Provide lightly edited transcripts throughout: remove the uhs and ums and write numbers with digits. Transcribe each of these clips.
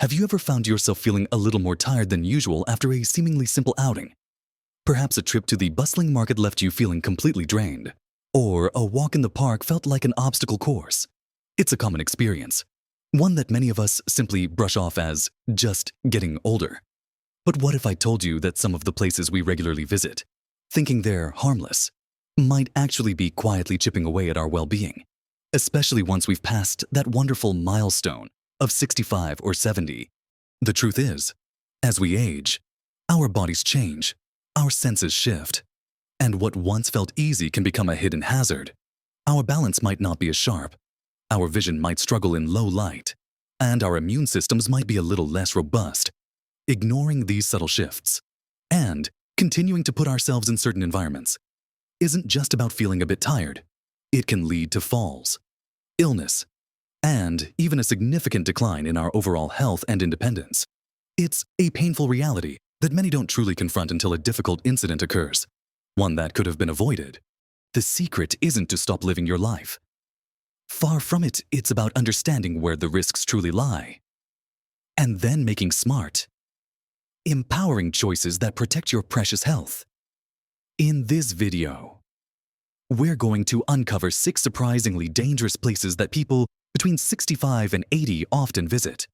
Have you ever found yourself feeling a little more tired than usual after a seemingly simple outing? Perhaps a trip to the bustling market left you feeling completely drained, or a walk in the park felt like an obstacle course. It's a common experience, one that many of us simply brush off as just getting older. But what if I told you that some of the places we regularly visit, thinking they're harmless, might actually be quietly chipping away at our well-being, especially once we've passed that wonderful milestone of 65 or 70. The truth is, as we age, our bodies change, our senses shift, and what once felt easy can become a hidden hazard. Our balance might not be as sharp, our vision might struggle in low light, and our immune systems might be a little less robust. Ignoring these subtle shifts and continuing to put ourselves in certain environments isn't just about feeling a bit tired. It can lead to falls, illness, and even a significant decline in our overall health and independence. It's a painful reality that many don't truly confront until a difficult incident occurs, one that could have been avoided. The secret isn't to stop living your life. Far from it, it's about understanding where the risks truly lie, and then making smart, empowering choices that protect your precious health. In this video, we're going to uncover 6 surprisingly dangerous places that people between 65 and 80 often visit.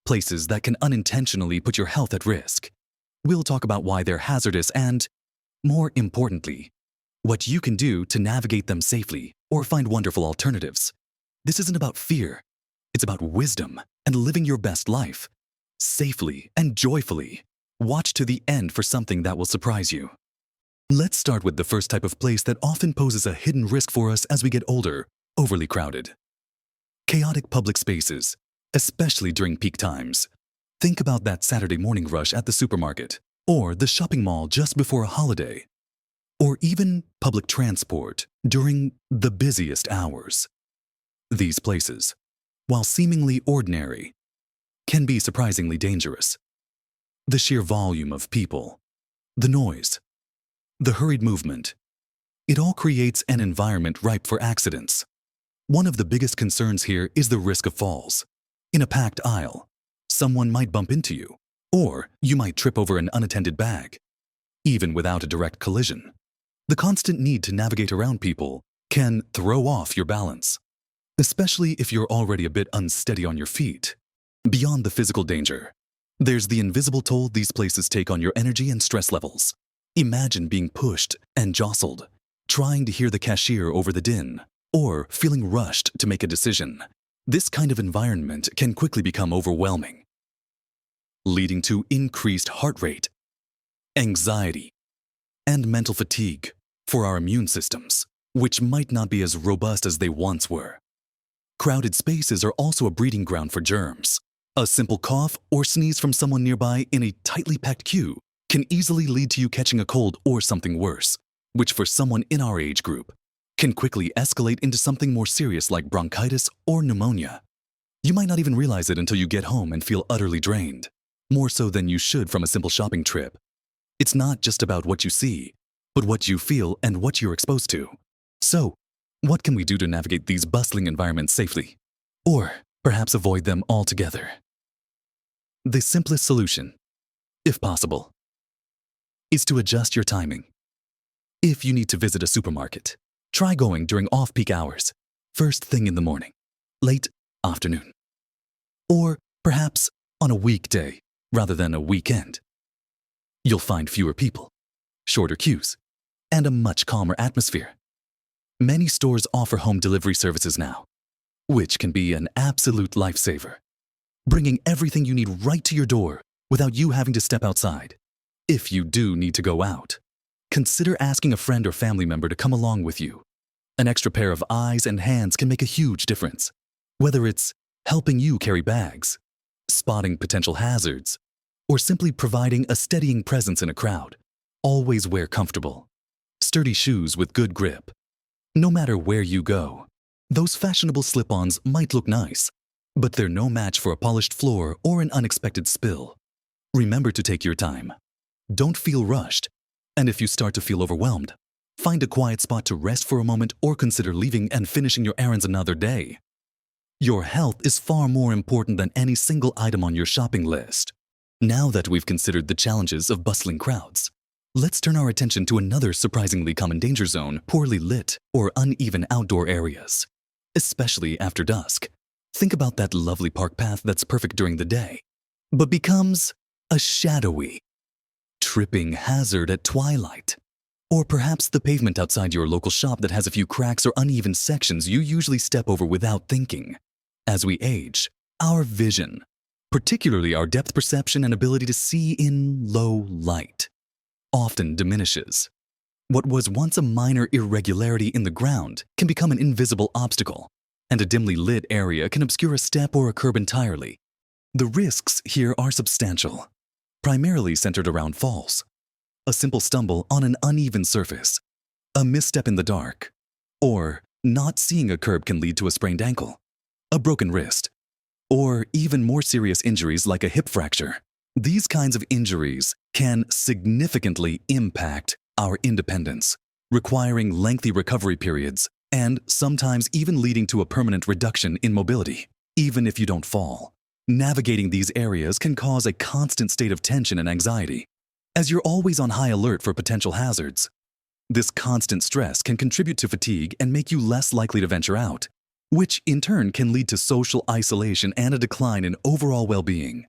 Places that can unintentionally put your health at risk. We'll talk about why they're hazardous and, more importantly, what you can do to navigate them safely or find wonderful alternatives. This isn't about fear. It's about wisdom and living your best life, safely and joyfully. Watch to the end for something that will surprise you. Let's start with the first type of place that often poses a hidden risk for us as we get older: overly crowded. Chaotic public spaces, especially during peak times. Think about that Saturday morning rush at the supermarket, or the shopping mall just before a holiday, or even public transport during the busiest hours. These places, while seemingly ordinary, can be surprisingly dangerous. The sheer volume of people, the noise, the hurried movement, it all creates an environment ripe for accidents. One of the biggest concerns here is the risk of falls. In a packed aisle, someone might bump into you, or you might trip over an unattended bag. Even without a direct collision, the constant need to navigate around people can throw off your balance, especially if you're already a bit unsteady on your feet. Beyond the physical danger, there's the invisible toll these places take on your energy and stress levels. Imagine being pushed and jostled, trying to hear the cashier over the din, or feeling rushed to make a decision. This kind of environment can quickly become overwhelming, leading to increased heart rate, anxiety, and mental fatigue for our immune systems, which might not be as robust as they once were. Crowded spaces are also a breeding ground for germs. A simple cough or sneeze from someone nearby in a tightly packed queue can easily lead to you catching a cold or something worse, which for someone in our age group can quickly escalate into something more serious like bronchitis or pneumonia. You might not even realize it until you get home and feel utterly drained, more so than you should from a simple shopping trip. It's not just about what you see, but what you feel and what you're exposed to. So, what can we do to navigate these bustling environments safely? Or perhaps avoid them altogether? The simplest solution, if possible, is to adjust your timing. If you need to visit a supermarket, try going during off-peak hours, first thing in the morning, late afternoon, or perhaps on a weekday rather than a weekend. You'll find fewer people, shorter queues, and a much calmer atmosphere. Many stores offer home delivery services now, which can be an absolute lifesaver, bringing everything you need right to your door without you having to step outside. If you do need to go out, consider asking a friend or family member to come along with you. An extra pair of eyes and hands can make a huge difference, whether it's helping you carry bags, spotting potential hazards, or simply providing a steadying presence in a crowd. Always wear comfortable, sturdy shoes with good grip. No matter where you go, those fashionable slip-ons might look nice, but they're no match for a polished floor or an unexpected spill. Remember to take your time. Don't feel rushed, and if you start to feel overwhelmed, find a quiet spot to rest for a moment or consider leaving and finishing your errands another day. Your health is far more important than any single item on your shopping list. Now that we've considered the challenges of bustling crowds, let's turn our attention to another surprisingly common danger zone: poorly lit or uneven outdoor areas, especially after dusk. Think about that lovely park path that's perfect during the day, but becomes a shadowy, tripping hazard at twilight. Or perhaps the pavement outside your local shop that has a few cracks or uneven sections you usually step over without thinking. As we age, our vision, particularly our depth perception and ability to see in low light, often diminishes. What was once a minor irregularity in the ground can become an invisible obstacle, and a dimly lit area can obscure a step or a curb entirely. The risks here are substantial, primarily centered around falls. A simple stumble on an uneven surface, a misstep in the dark, or not seeing a curb can lead to a sprained ankle, a broken wrist, or even more serious injuries like a hip fracture. These kinds of injuries can significantly impact our independence, requiring lengthy recovery periods and sometimes even leading to a permanent reduction in mobility. Even if you don't fall, navigating these areas can cause a constant state of tension and anxiety, as you're always on high alert for potential hazards. This constant stress can contribute to fatigue and make you less likely to venture out, which in turn can lead to social isolation and a decline in overall well-being.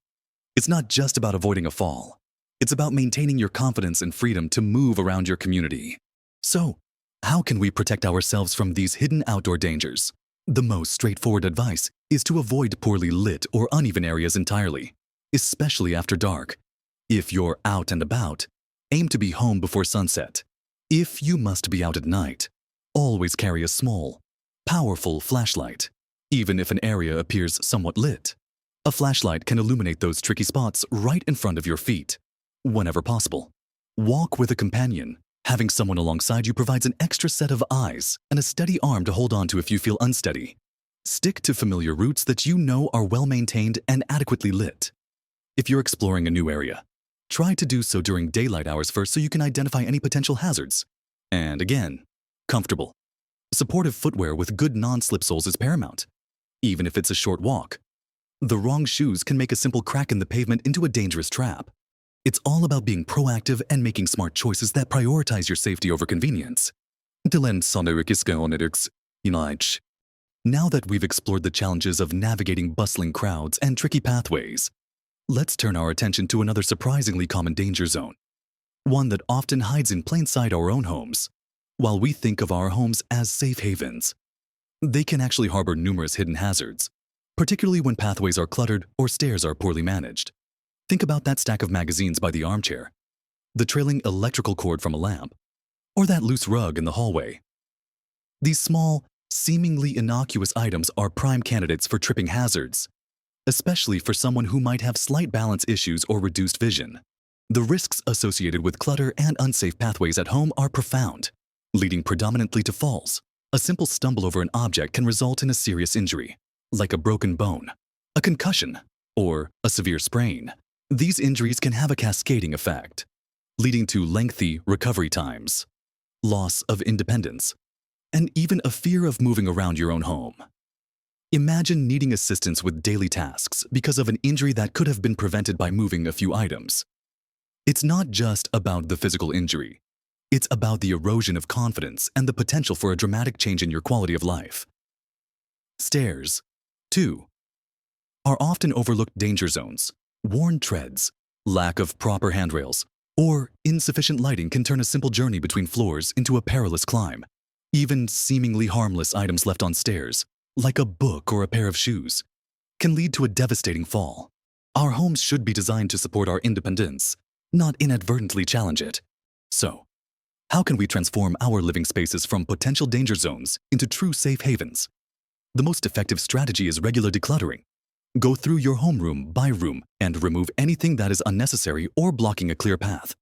It's not just about avoiding a fall. It's about maintaining your confidence and freedom to move around your community. So, how can we protect ourselves from these hidden outdoor dangers? The most straightforward advice is to avoid poorly lit or uneven areas entirely, especially after dark. If you're out and about, aim to be home before sunset. If you must be out at night, always carry a small, powerful flashlight, even if an area appears somewhat lit. A flashlight can illuminate those tricky spots right in front of your feet. Whenever possible, walk with a companion. Having someone alongside you provides an extra set of eyes and a steady arm to hold on to if you feel unsteady. Stick to familiar routes that you know are well-maintained and adequately lit. If you're exploring a new area, try to do so during daylight hours first so you can identify any potential hazards. And again, comfortable, supportive footwear with good non-slip soles is paramount, even if it's a short walk. The wrong shoes can make a simple crack in the pavement into a dangerous trap. It's all about being proactive and making smart choices that prioritize your safety over convenience. Now that we've explored the challenges of navigating bustling crowds and tricky pathways, let's turn our attention to another surprisingly common danger zone, one that often hides in plain sight our own homes. While we think of our homes as safe havens, they can actually harbor numerous hidden hazards, particularly when pathways are cluttered or stairs are poorly managed. Think about that stack of magazines by the armchair, the trailing electrical cord from a lamp, or that loose rug in the hallway. These small, seemingly innocuous items are prime candidates for tripping hazards, especially for someone who might have slight balance issues or reduced vision. The risks associated with clutter and unsafe pathways at home are profound, leading predominantly to falls. A simple stumble over an object can result in a serious injury, like a broken bone, a concussion, or a severe sprain. These injuries can have a cascading effect, leading to lengthy recovery times, loss of independence, and even a fear of moving around your own home. Imagine needing assistance with daily tasks because of an injury that could have been prevented by moving a few items. It's not just about the physical injury. It's about the erosion of confidence and the potential for a dramatic change in your quality of life. Stairs, too, are often overlooked danger zones. Worn treads, lack of proper handrails, or insufficient lighting can turn a simple journey between floors into a perilous climb. Even seemingly harmless items left on stairs, like a book or a pair of shoes, can lead to a devastating fall. Our homes should be designed to support our independence, not inadvertently challenge it. So, how can we transform our living spaces from potential danger zones into true safe havens? The most effective strategy is regular decluttering. Go through your homeroom by room and remove anything that is unnecessary or blocking a clear path.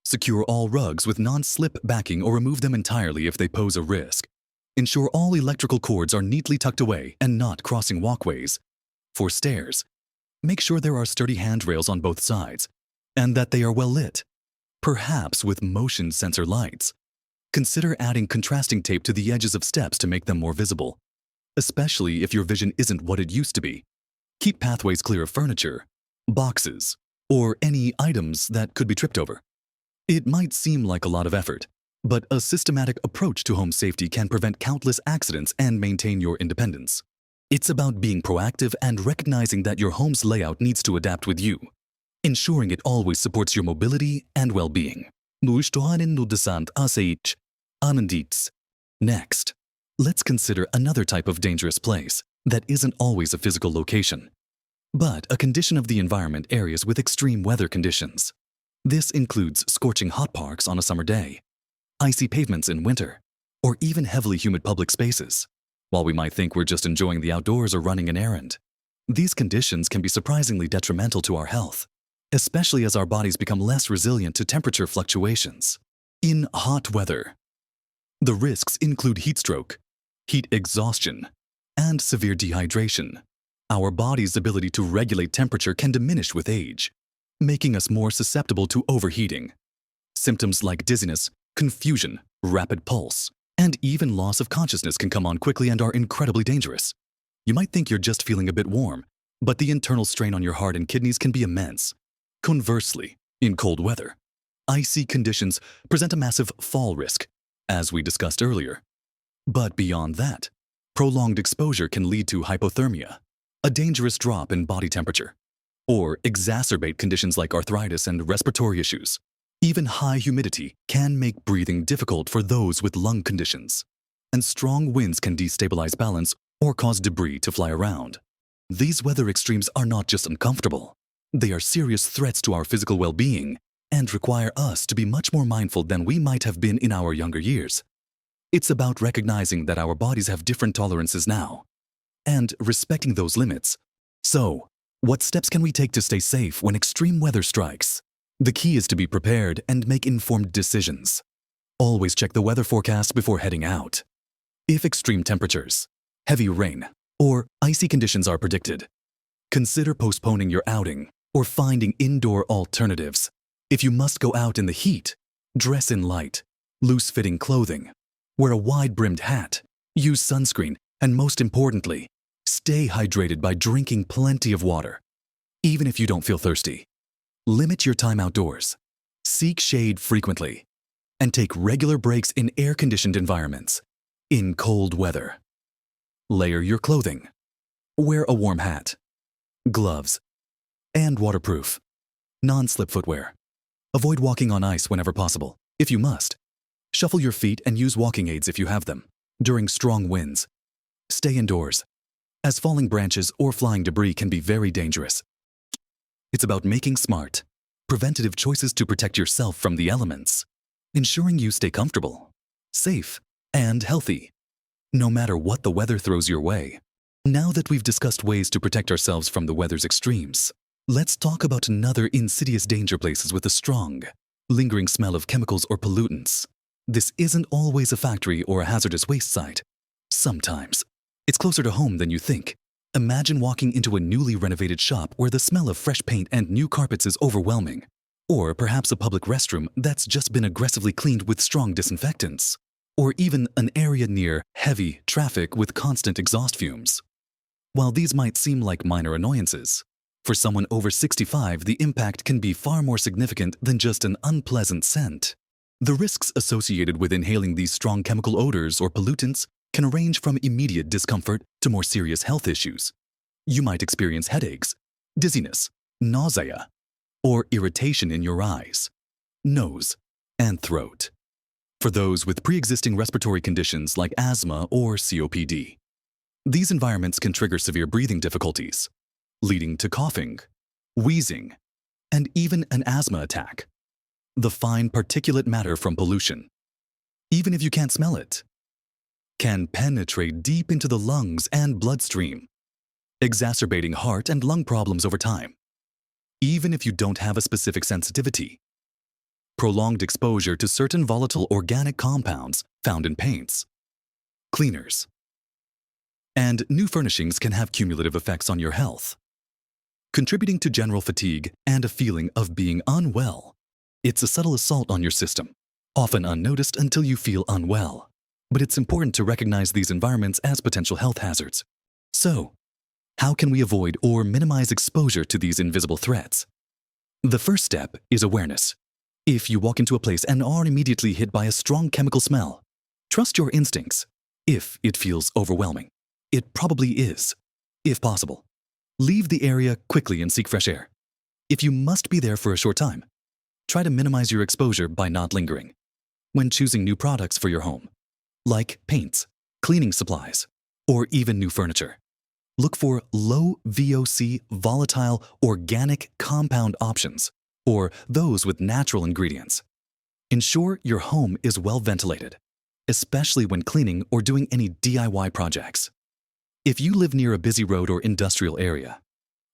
Secure all rugs with non-slip backing or remove them entirely if they pose a risk. Ensure all electrical cords are neatly tucked away and not crossing walkways. For stairs, make sure there are sturdy handrails on both sides and that they are well lit, perhaps with motion sensor lights. Consider adding contrasting tape to the edges of steps to make them more visible. especially if your vision isn't what it used to be. Keep pathways clear of furniture, boxes, or any items that could be tripped over. It might seem like a lot of effort, but a systematic approach to home safety can prevent countless accidents and maintain your independence. It's about being proactive and recognizing that your home's layout needs to adapt with you, ensuring it always supports your mobility and well-being. Next, let's consider another type of dangerous place that isn't always a physical location, but a condition of the environment areas with extreme weather conditions. This includes scorching hot parks on a summer day, icy pavements in winter, or even heavily humid public spaces. While we might think we're just enjoying the outdoors or running an errand, these conditions can be surprisingly detrimental to our health, especially as our bodies become less resilient to temperature fluctuations. In hot weather, the risks include heat stroke, heat exhaustion, and severe dehydration. Our body's ability to regulate temperature can diminish with age, making us more susceptible to overheating. Symptoms like dizziness, confusion, rapid pulse, and even loss of consciousness can come on quickly and are incredibly dangerous. You might think you're just feeling a bit warm, but the internal strain on your heart and kidneys can be immense. Conversely, in cold weather, icy conditions present a massive fall risk, as we discussed earlier. But beyond that, prolonged exposure can lead to hypothermia, a dangerous drop in body temperature, or exacerbate conditions like arthritis and respiratory issues. Even high humidity can make breathing difficult for those with lung conditions, and strong winds can destabilize balance or cause debris to fly around. These weather extremes are not just uncomfortable, they are serious threats to our physical well-being and require us to be much more mindful than we might have been in our younger years. It's about recognizing that our bodies have different tolerances now and respecting those limits. So, what steps can we take to stay safe when extreme weather strikes? The key is to be prepared and make informed decisions. Always check the weather forecast before heading out. If extreme temperatures, heavy rain, or icy conditions are predicted, consider postponing your outing or finding indoor alternatives. If you must go out in the heat, dress in light, loose-fitting clothing, wear a wide-brimmed hat, use sunscreen, and most importantly, stay hydrated by drinking plenty of water. Even if you don't feel thirsty, limit your time outdoors, seek shade frequently, and take regular breaks in air-conditioned environments. In cold weather, layer your clothing, wear a warm hat, gloves, and waterproof, non-slip footwear. Avoid walking on ice whenever possible. If you must, shuffle your feet and use walking aids if you have them. During strong winds, stay indoors, as falling branches or flying debris can be very dangerous. It's about making smart, preventative choices to protect yourself from the elements, ensuring you stay comfortable, safe, and healthy, no matter what the weather throws your way. Now that we've discussed ways to protect ourselves from the weather's extremes, let's talk about another insidious danger places with a strong, lingering smell of chemicals or pollutants. This isn't always a factory or a hazardous waste site. Sometimes, it's closer to home than you think. Imagine walking into a newly renovated shop where the smell of fresh paint and new carpets is overwhelming, or perhaps a public restroom that's just been aggressively cleaned with strong disinfectants, or even an area near heavy traffic with constant exhaust fumes. While these might seem like minor annoyances, for someone over 65, the impact can be far more significant than just an unpleasant scent. The risks associated with inhaling these strong chemical odors or pollutants can range from immediate discomfort to more serious health issues. You might experience headaches, dizziness, nausea, or irritation in your eyes, nose, and throat. For those with pre-existing respiratory conditions like asthma or COPD, these environments can trigger severe breathing difficulties, leading to coughing, wheezing, and even an asthma attack. The fine particulate matter from pollution, even if you can't smell it, can penetrate deep into the lungs and bloodstream, exacerbating heart and lung problems over time. Even if you don't have a specific sensitivity, prolonged exposure to certain volatile organic compounds found in paints, cleaners, and new furnishings can have cumulative effects on your health, contributing to general fatigue and a feeling of being unwell. It's a subtle assault on your system, often unnoticed until you feel unwell. but it's important to recognize these environments as potential health hazards. So, how can we avoid or minimize exposure to these invisible threats? The first step is awareness. If you walk into a place and are immediately hit by a strong chemical smell, trust your instincts. If it feels overwhelming, it probably is. If possible, leave the area quickly and seek fresh air. If you must be there for a short time, try to minimize your exposure by not lingering. When choosing new products for your home, like paints, cleaning supplies, or even new furniture, look for low VOC, volatile, organic compound options, or those with natural ingredients. Ensure your home is well ventilated, especially when cleaning or doing any DIY projects. If you live near a busy road or industrial area,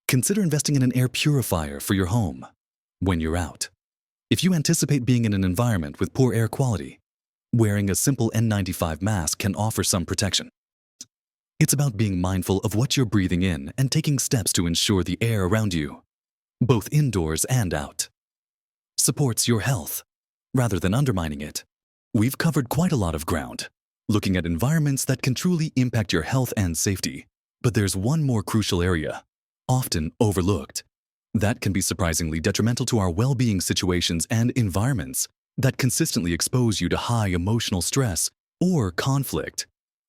consider investing in an air purifier for your home when you're out. If you anticipate being in an environment with poor air quality, wearing a simple N95 mask can offer some protection. It's about being mindful of what you're breathing in and taking steps to ensure the air around you, both indoors and out, supports your health rather than undermining it. We've covered quite a lot of ground, looking at environments that can truly impact your health and safety. But there's one more crucial area, often overlooked, that can be surprisingly detrimental to our well-being situations and environments that consistently expose you to high emotional stress or conflict.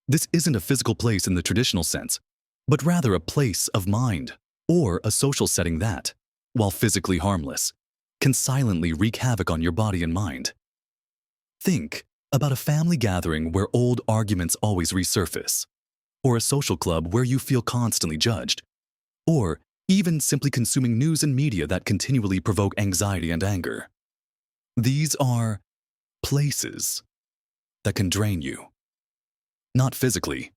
This isn't a physical place in the traditional sense, but rather a place of mind or a social setting that, while physically harmless, can silently wreak havoc on your body and mind. Think about a family gathering where old arguments always resurface, or a social club where you feel constantly judged, or even simply consuming news and media that continually provoke anxiety and anger. These are places that can drain you, not physically,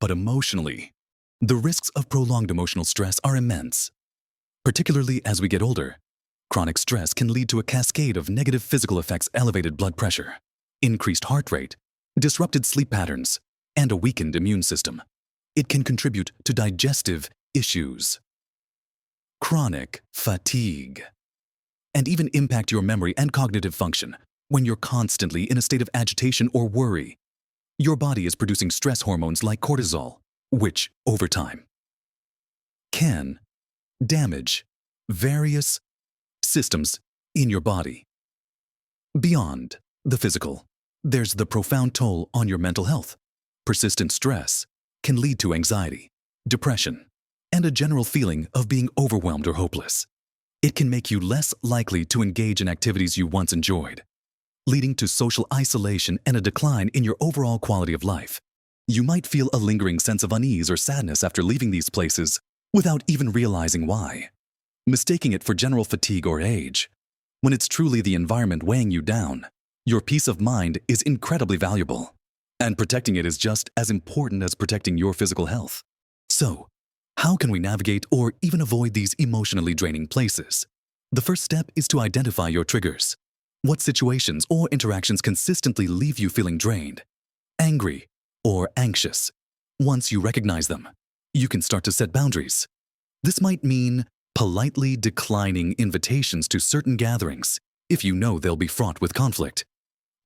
but emotionally. The risks of prolonged emotional stress are immense. Particularly as we get older, chronic stress can lead to a cascade of negative physical effects: elevated blood pressure, increased heart rate, disrupted sleep patterns, and a weakened immune system. It can contribute to digestive issues, chronic fatigue, and even impact your memory and cognitive function. When you're constantly in a state of agitation or worry, your body is producing stress hormones like cortisol, which, over time, can damage various systems in your body. Beyond the physical, there's the profound toll on your mental health. Persistent stress can lead to anxiety, depression, and a general feeling of being overwhelmed or hopeless. It can make you less likely to engage in activities you once enjoyed, leading to social isolation and a decline in your overall quality of life. You might feel a lingering sense of unease or sadness after leaving these places without even realizing why, mistaking it for general fatigue or age. When it's truly the environment weighing you down, your peace of mind is incredibly valuable, and protecting it is just as important as protecting your physical health. So, how can we navigate or even avoid these emotionally draining places? The first step is to identify your triggers. What situations or interactions consistently leave you feeling drained, angry, or anxious? Once you recognize them, you can start to set boundaries. This might mean politely declining invitations to certain gatherings if you know they'll be fraught with conflict.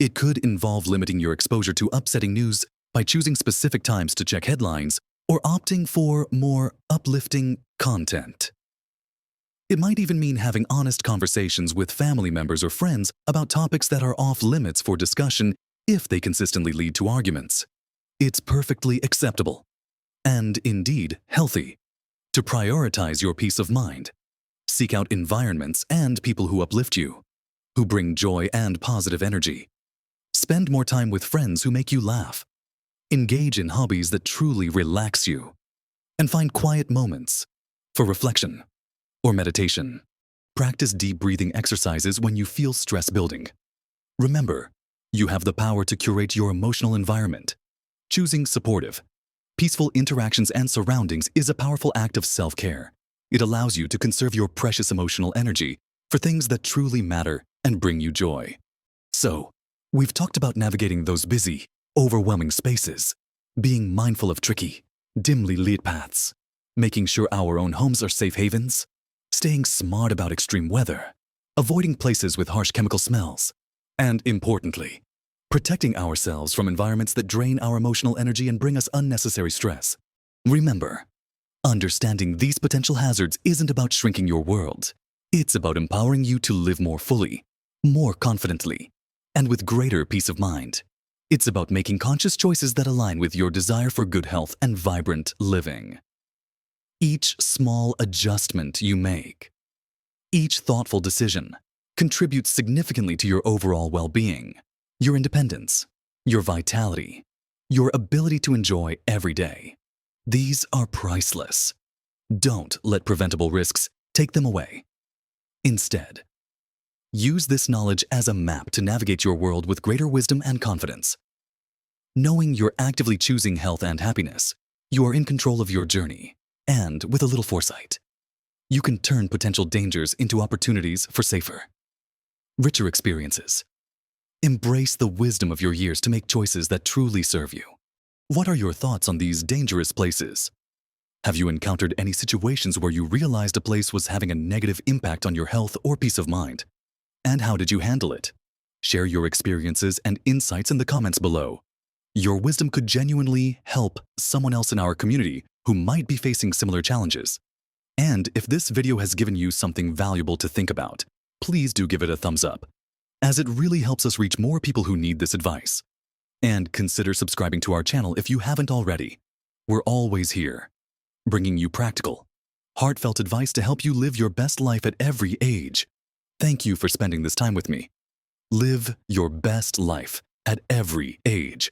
It could involve limiting your exposure to upsetting news by choosing specific times to check headlines or opting for more uplifting content. It might even mean having honest conversations with family members or friends about topics that are off limits for discussion if they consistently lead to arguments. It's perfectly acceptable, and indeed healthy, to prioritize your peace of mind. Seek out environments and people who uplift you, who bring joy and positive energy. Spend more time with friends who make you laugh. Engage in hobbies that truly relax you, and find quiet moments for reflection or meditation. Practice deep breathing exercises when you feel stress building. Remember, you have the power to curate your emotional environment. Choosing supportive, peaceful interactions and surroundings is a powerful act of self-care. It allows you to conserve your precious emotional energy for things that truly matter and bring you joy. So, we've talked about navigating those busy, overwhelming spaces, being mindful of tricky, dimly lit paths, making sure our own homes are safe havens, staying smart about extreme weather, avoiding places with harsh chemical smells, and importantly, protecting ourselves from environments that drain our emotional energy and bring us unnecessary stress. Remember, understanding these potential hazards isn't about shrinking your world. It's about empowering you to live more fully, more confidently, and with greater peace of mind. It's about making conscious choices that align with your desire for good health and vibrant living. Each small adjustment you make, each thoughtful decision, contributes significantly to your overall well-being, your independence, your vitality, your ability to enjoy every day. These are priceless. Don't let preventable risks take them away. Instead, use this knowledge as a map to navigate your world with greater wisdom and confidence. Knowing you're actively choosing health and happiness, you are in control of your journey, and with a little foresight, you can turn potential dangers into opportunities for safer, richer experiences. Embrace the wisdom of your years to make choices that truly serve you. What are your thoughts on these dangerous places? Have you encountered any situations where you realized a place was having a negative impact on your health or peace of mind? And how did you handle it? Share your experiences and insights in the comments below. Your wisdom could genuinely help someone else in our community who might be facing similar challenges. And if this video has given you something valuable to think about, please do give it a thumbs up, as it really helps us reach more people who need this advice. And consider subscribing to our channel if you haven't already. We're always here, bringing you practical, heartfelt advice to help you live your best life at every age. Thank you for spending this time with me. Live your best life at every age.